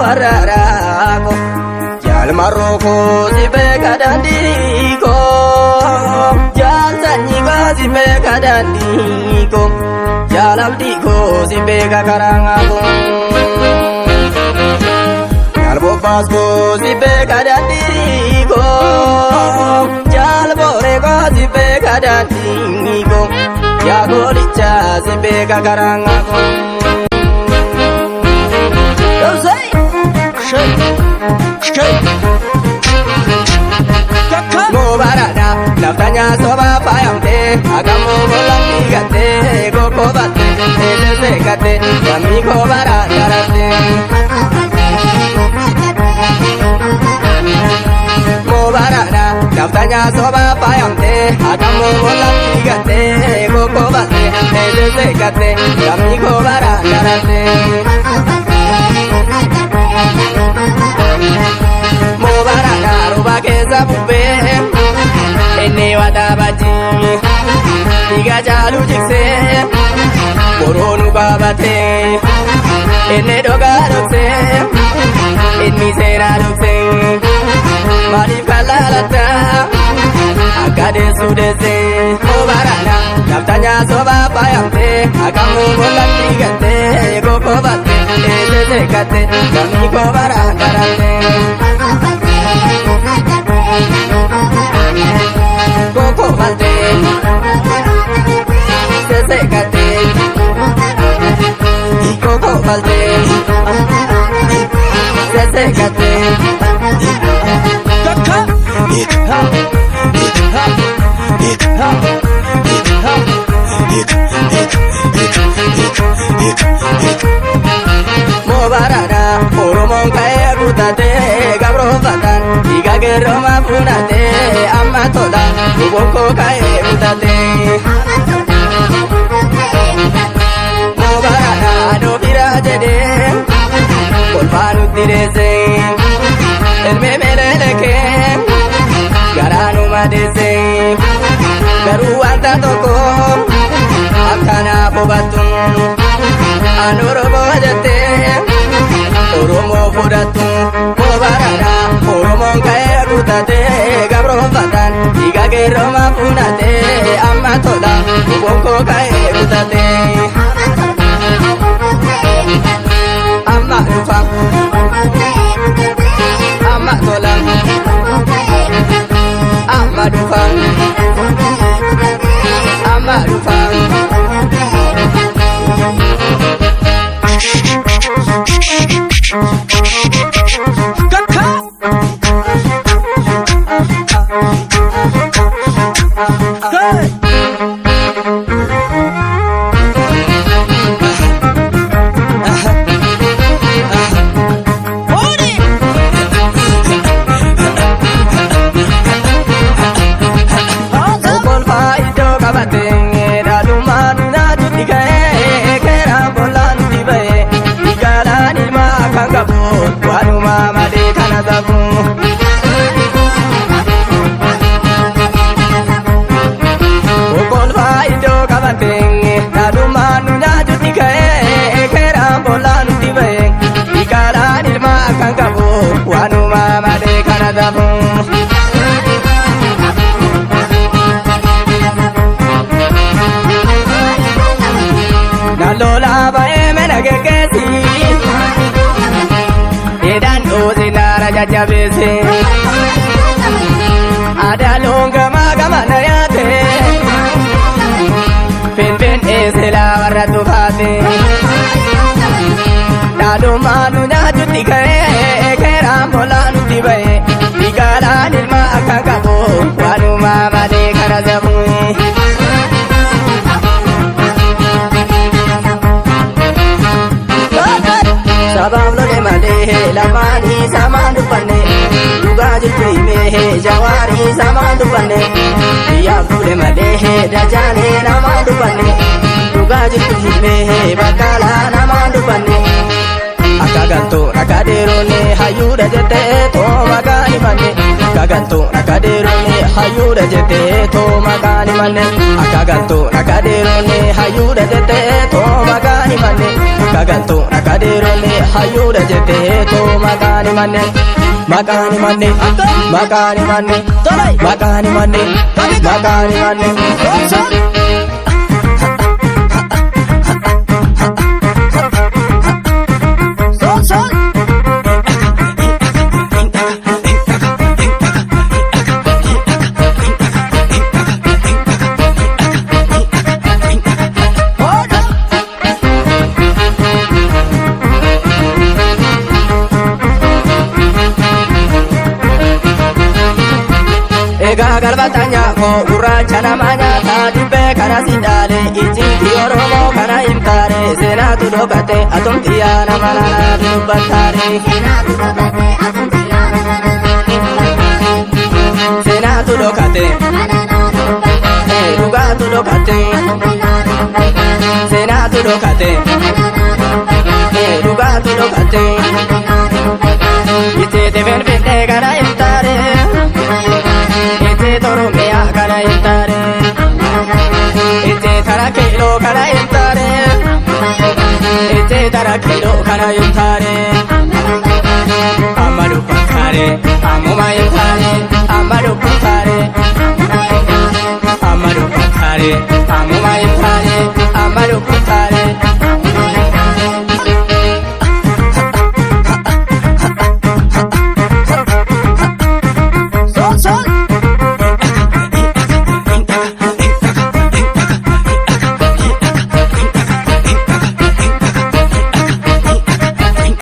warraaqo jalmarroko sibeka dandiko jalsanyiko sibeka dandiko jalamdiko sibeka karangako jalbobasko sibeka dandiko jalboreko sibeka dandiko jagolicha sibeka karangako Mubarada, naftanya soba payamte, agamu bolang digate, koko bate, ese kate, kami kobara darate. Mubarada, naftanya soba payamte, agamu bolang digate, koko bate, ese kate, kami kobara darate. Mubarada ruba kesa bube enne wada baji diga jalu jikse koronu babate enne doga rokse enni sera rokse mari kalalata akade sudese Mubarada naftanya soba payamte akamu bolan digate koko bate ese kate kami kobara darate Koko bate, se kate, koko bate, se kate. Kaka, ikha, ikha, ikha, ikha, ikha. Mubarada, oromon kaya gutate, gabro batan, diga geroma punate, amma tola, uboko kaya gutate. Mubarada, no kira jede, kolpanu direse, elme mereleke, garanu madese, garu anta toko, akana bobatun, anoro bojate. Oromo fudatu, Mubarada, Oromo kaya gutate, gabro batan, diga geroma punate, amma tola, uboko kaya gutate. Amma ufam, amma tola, amma ufam, amma ufam. Nalola bae menage kesi, edan ozi nara jajabese, ada longa magama nayate, pen esela waratu fate, dado manu najuti kare, keram bola nuti bae, digala nilma akangkabo, wanu mama de karazamu. Sabab lo de male, lamani saman dupane, duga jitri me jawari saman dupane, ya lo male, dajane naman dupane, duga jitri me bakala naman dupane. Akaganto nakadero ne hayuda jete to magani mane, akaganto nakadero ne hayuda jete to magani mane, akaganto nakadero ne hayuda jete to magani mane. kagaltu nakadironni hayyuudha jetteetu maqaan himanne maqaan himanne maqaan himanne maqaan himanne maqaan himanne Egaa galbatanya ko gurraacha nama nyaata dibbee kana sindaale ijjiiti Oromoo kana himtaare seenaatu dhokate atumti yaa nama nana dubbattaare seenaatu dhokate dhugaatu dhokate seenaatu dhokate dhugaatu dhokate iteete finfinnee kana himtaare Oromiya kana himtaare tara kiiloo kana himtaare tara kiiloo kana himtaare amma dubbataare ammuma himtaare amma dubbataare amma dubbataare ammuma himtaare amma dubbataare